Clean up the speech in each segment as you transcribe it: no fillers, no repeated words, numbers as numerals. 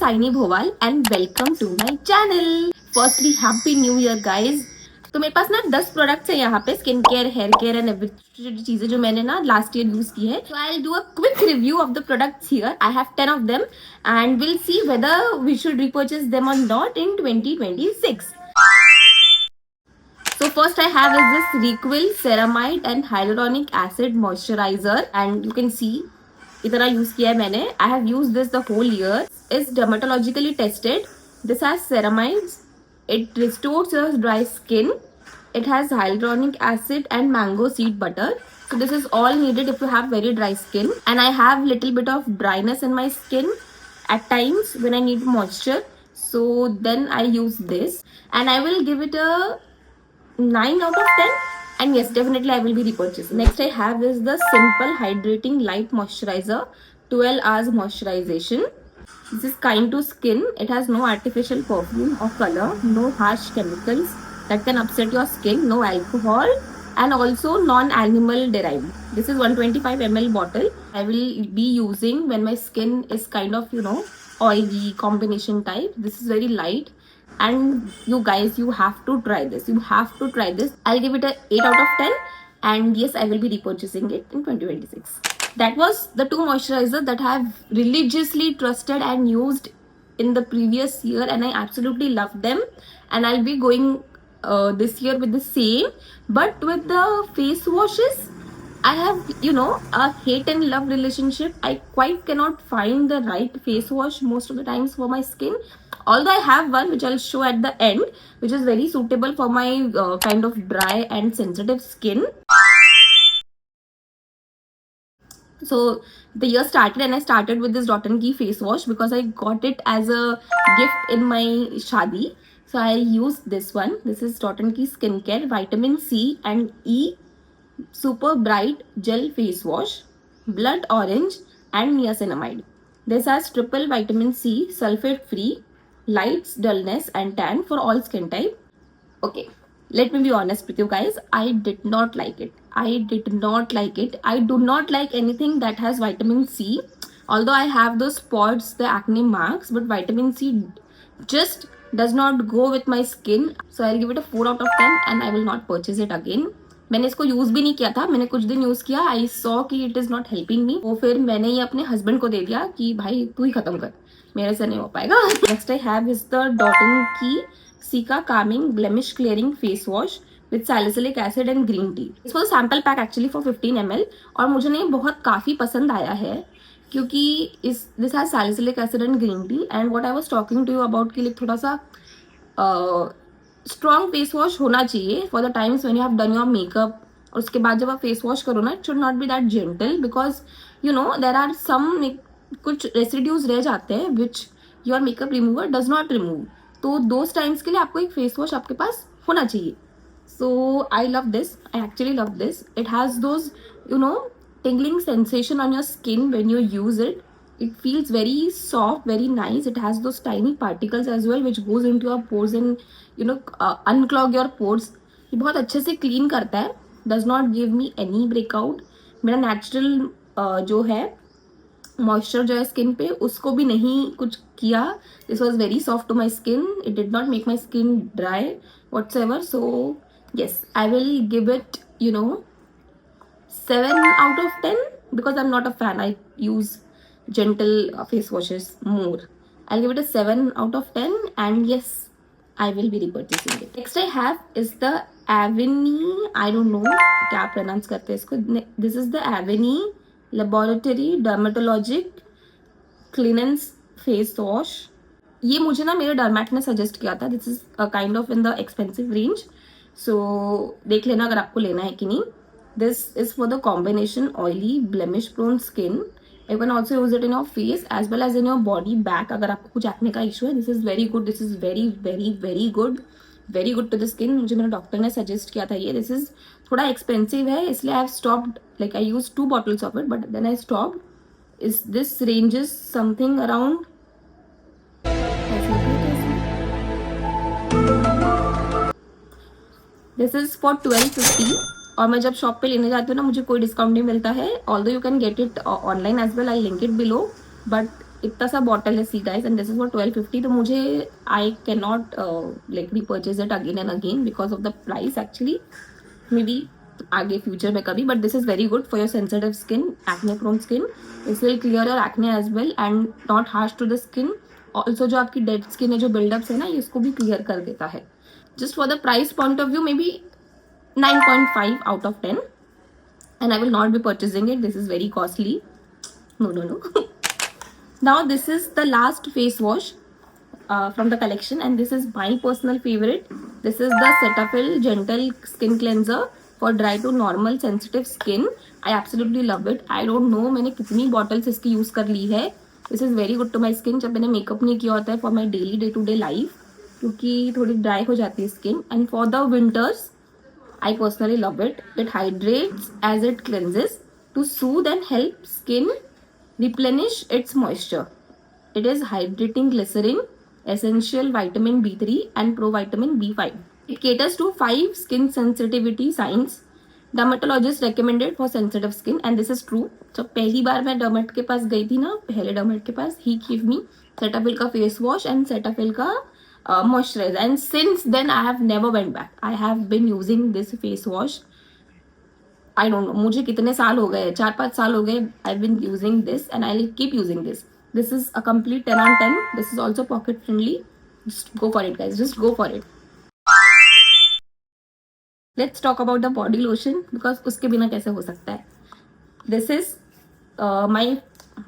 Saini Bhowal and welcome to my channel. Firstly happy new year guys. तो मेरे पास ना 10 प्रोडक्ट्स है यहाँ पे, skin care, hair care and every चीजें जो मैंने ना लास्ट ईयर यूज की है। So I will do a quick review of the products here. I have 10 of them and will see whether we should repurchase them और not in 2026. So first I have is this Requil Ceramide and Hyaluronic Acid Moisturizer and you can see इतना use किया है मैंने. I have used this the whole year. It's dermatologically tested. This has ceramides. It restores your dry skin. It has hyaluronic acid and mango seed butter. So this is all needed if you have very dry skin. And I have little bit of dryness in my skin at times when I need moisture. So then I use this and I will give it a 9 out of 10, and yes, definitely I will be repurchasing. Next I have is the Simple Hydrating Light Moisturizer, 12 hours moisturization. This is kind to skin. It has no artificial perfume or color, no harsh chemicals that can upset your skin, no alcohol, and also non-animal derived. This is 125 ml bottle. I will be using when my skin is kind of oily combination type. This is very light. And you guys, you have to try this. I'll give it a 8 out of 10, and yes, I will be repurchasing it in 2026. That was the two moisturizers that I have religiously trusted and used in the previous year, and I absolutely love them. And I'll be going this year with the same. But with the face washes, I have a hate and love relationship. I quite cannot find the right face wash most of the times for my skin. Although I have one which I'll show at the end, which is very suitable for my kind of dry and sensitive skin. So the year started and I started with this Dot & Key face wash because I got it as a gift in my shadi. So I used this one. This is Dot & Key Skincare Vitamin C and E Super Bright Gel Face Wash, Blood Orange and Niacinamide. This has triple vitamin C, sulfate free, lights, dullness and tan for all skin type. Okay, let me be honest with you guys. I did not like it. I do not like anything that has vitamin C. Although I have those spots, the acne marks, but vitamin C just does not go with my skin. So I'll give it a 4 out of 10 and I will not purchase it again. मैंने इसको use भी नहीं किया था, मैंने कुछ दिन use किया. आई सॉ कि it is not helping me. वो फिर मैंने ये अपने हस्बैंड को दे दिया कि भाई तू ही खत्म कर, मेरे से नहीं हो पाएगा. Next I have is the Dot & Key Cica Calming Blemish Clearing Face Wash with salicylic acid and green tea. This was a sample pack actually for 15 ml और मुझे नहीं बहुत काफी पसंद आया है क्योंकि this has salicylic acid and green tea. And what I was talking to you about कि like थोड़ा सा स्ट्रॉन्ग फेस वॉश होना चाहिए for the times when you have done your makeup. और उसके बाद जब आप फेस वॉश करो ना, it should not be that gentle because there are some कुछ रेसिड्यूज रह जाते हैं which your makeup remover does not remove. तो दोज टाइम्स के लिए आपको एक फेस वॉश आपके पास होना चाहिए. So I love this. I actually love this. It has those tingling sensation on your skin when you use it. It feels very soft, very nice. It has those tiny particles as well which goes into your pores and unclog your pores. ये बहुत अच्छे से clean करता है. Does not give me any breakout. मेरा natural जो है moisture जो है skin पे उसको भी नहीं कुछ किया. This was very soft to my skin. It did not make my skin dry whatsoever. So yes, I will give it 7 out of 10 because I'm not a fan. I use gentle face washes more. I'll give it a 7 out of 10 and yes, I will be repurchasing it. Next I have is the Aveni. I don't know क्या pronounce करते हैं इसको. This is the Aveni Laboratory Dermatologic Cleanse Face Wash. ये मुझे ना मेरे डर्मैट ने suggest किया था. This is a kind of in the expensive range. So देख लेना अगर आपको लेना है कि नहीं. This is for the combination oily blemish prone skin. You can also use it in your face as well as in your body back. अगर आपको कुछ एक्ने का इशू है, this is very good. This is very very very good. Very good to the skin. मुझे मेरे doctor ने suggest किया था ये. This is थोड़ा एक्सपेंसिव है इसलिए I have stopped. Like I used 2 bottles of it but then I stopped. Is this ranges something around This is for 1250. और मैं जब शॉप पे लेने जाती हूँ ना, मुझे कोई डिस्काउंट नहीं मिलता है. Although you can get it online as well. I link it below. But इतना सा बॉटल है see guys and this is for 1250. तो मुझे I can not like repurchase it again and again because of the price actually. Maybe आगे future में कभी, but this is very good for your sensitive skin, acne prone skin. This will clear your acne as well and not harsh to the skin. Also जो आपकी dead skin है, जो बिल्डअप्स है ना, ये इसको भी क्लियर कर देता है. Just for the price point of view may be 9.5 out of 10. And I will not be purchasing it. This is very costly. No. Now this is the last face wash from the collection, and this is my personal favorite. This is the Cetaphil Gentle Skin Cleanser for dry to normal sensitive skin. I absolutely love it. I don't know मैंने कितनी bottles इसकी use कर ली है. This is very good to my skin. जब मैंने makeup नहीं किया होता है for my daily day to day life, क्योंकि थोड़ी ड्राई हो जाती है skin. And for the winters, I personally love it. It hydrates as it cleanses to soothe and help skin replenish its moisture. It is hydrating glycerin, essential vitamin B3 and provitamin B5. It caters to 5 skin sensitivity signs dermatologist recommended for sensitive skin, and this is true. जब पहली बार मैं डर्मेट के पास गई थी ना, पहले डर्मेट के पास, he gave me Cetaphil का फेस वॉश एंड Cetaphil का moisturizer, and since then I have never went back. I have been using this face wash. I don't know, मुझे कितने साल हो गए, 4-5 साल हो गए. I've been using this and I'll keep using this. This is a complete 10 on 10. This is also pocket friendly. Just go for it guys, just go for it. Let's talk about the body lotion because उसके बिना कैसे हो सकता है. This is my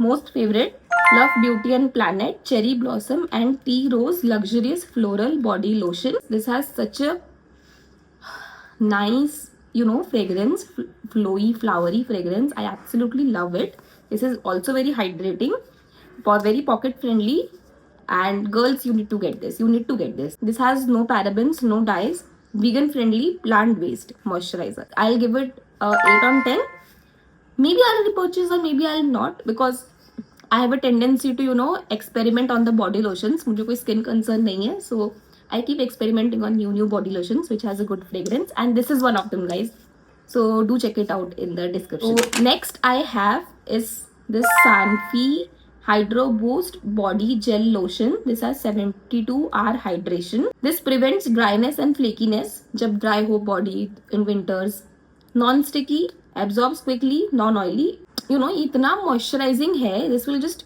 most favorite Love Beauty and Planet Cherry Blossom and Tea Rose Luxurious Floral Body Lotion. This has such a nice, fragrance, flowy, flowery fragrance. I absolutely love it. This is also very hydrating, very pocket friendly, and girls, you need to get this. This has no parabens, no dyes, vegan friendly, plant based moisturizer. I'll give it 8 on 10. Maybe I'll repurchase or maybe I'll not, because I have a tendency to experiment on the body lotions. मुझे कोई skin concern नहीं है, so I keep experimenting on new body lotions which has a good fragrance, and this is one of them guys. So do check it out in the description. So next I have is this Sanfi Hydro Boost Body Gel Lotion. This has 72-hour hydration. This prevents dryness and flakiness जब dry हो body in winters. Non-sticky, absorbs quickly, non-oily. इतना moisturising है. This will just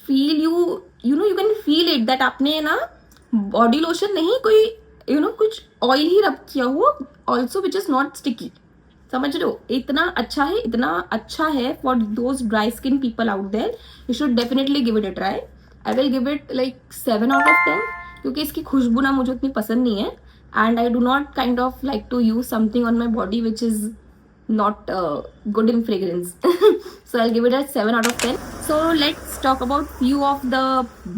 feel you can feel it that आपने ना body lotion नहीं कोई कुछ oil ही rub किया हो, also which is not sticky. समझ रहे हो, इतना अच्छा है for those dry skin people out there. You should definitely give it a try. I will give it like 7 out of 10 क्योंकि इसकी खुशबू ना मुझे उतनी पसंद नहीं है, and I do not kind of like to use something on my body which is not good in fragrance. So I'll give it a 7 out of 10. So let's talk about few of the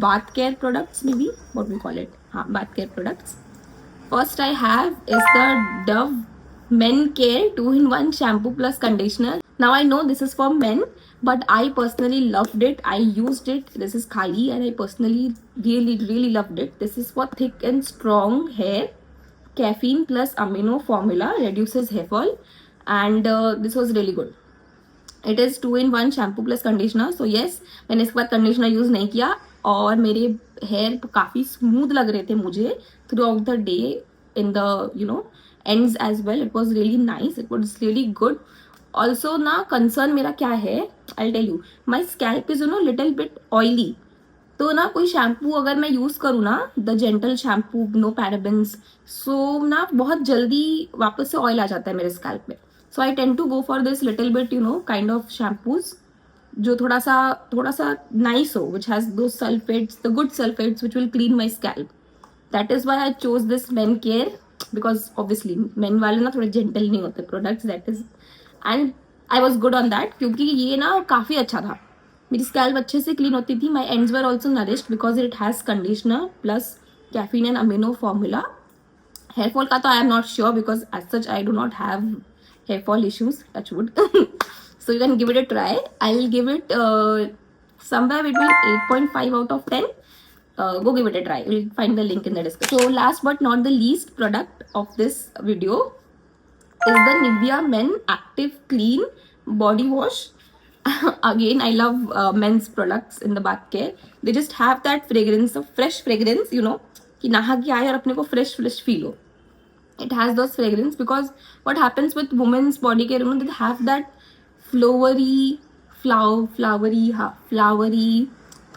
bath care products, maybe what we call it, bath care products. First I have is the Dove Men Care 2-in-1 shampoo plus conditioner. Now I know this is for men, but I personally loved it. I used it. This is Khali and I personally really loved it. This is for thick and strong hair. Caffeine plus amino formula reduces hair fall. And this was really good. It is 2-in-1 shampoo plus conditioner. So yes, मैंने इसके बाद conditioner use नहीं किया और मेरे hair काफी smooth लग रहे थे मुझे through out the day in the ends as well. It was really nice. It was really good. Also ना कंसर्न मेरा क्या है, I'll tell you. My scalp is little bit oily. तो ना कोई शैम्पू अगर मैं यूज करूँ ना, the gentle shampoo, no parabens, so ना बहुत जल्दी वापस से ऑयल आ जाता है मेरे स्कैल्प में. So I tend to go for this little bit kind of shampoos जो थोड़ा सा नाइस हो, which has though sulphates, the good sulphates which will clean my scalp. That is why I chose this men care, because obviously men वाले ना थोड़े gentle नहीं होते products, that is, and I was good on that क्योंकि ये ना काफी अच्छा था. मेरी स्कैल्प अच्छे से क्लीन होती थी. My ends were also nourished because it has conditioner plus caffeine and amino formula. Hair fall का तो I am not sure because as such I do not have hair fall issues, touch wood. So you can give it a try. I'll give it somewhere between 8.5 out of 10. Go give it a try. You'll find the link in the description. So last but not the least product of this video is the Nivea Men Active Clean Body Wash. Again, I love men's products in the bath care. They just have that fragrance of fresh fragrance, you know, कि नहा के आए और अपने को fresh feel हो. It has those fragrance because what happens with women's body care, you know, they have that flowery, flowery,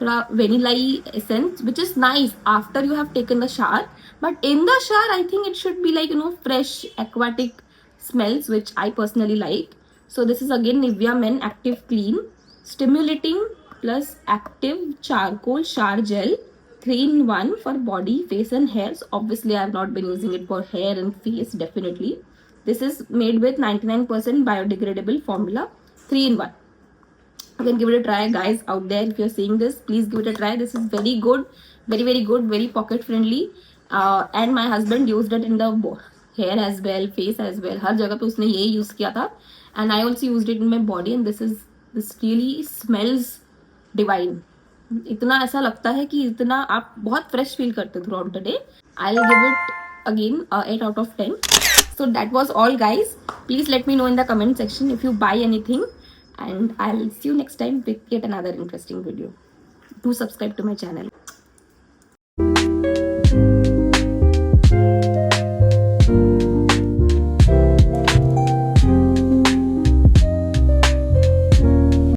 थोड़ा vanilla essence, which is nice after you have taken the shower. But in the shower, I think it should be like, you know, fresh aquatic smells, which I personally like. So this is again Nivea Men Active Clean, stimulating plus active charcoal shower gel, 3-in-1 for body, face and hair. So obviously I have not been using it for hair and face, definitely. This is made with 99% biodegradable formula, 3-in-1. You can give it a try, guys out there. If you're seeing this, please give it a try. This is very good, very good, very pocket friendly. And my husband used it in the hair as well, face as well. हर जगह पे उसने ये use किया था. And I also used it in my body, and this really smells divine. इतना ऐसा लगता है कि इतना आप बहुत fresh feel करते हो throughout the day. I'll give it again 8 out of 10. So that was all, guys. Please let me know in the comment section if you buy anything, and I'll see you next time with yet another interesting video. Do subscribe to my channel.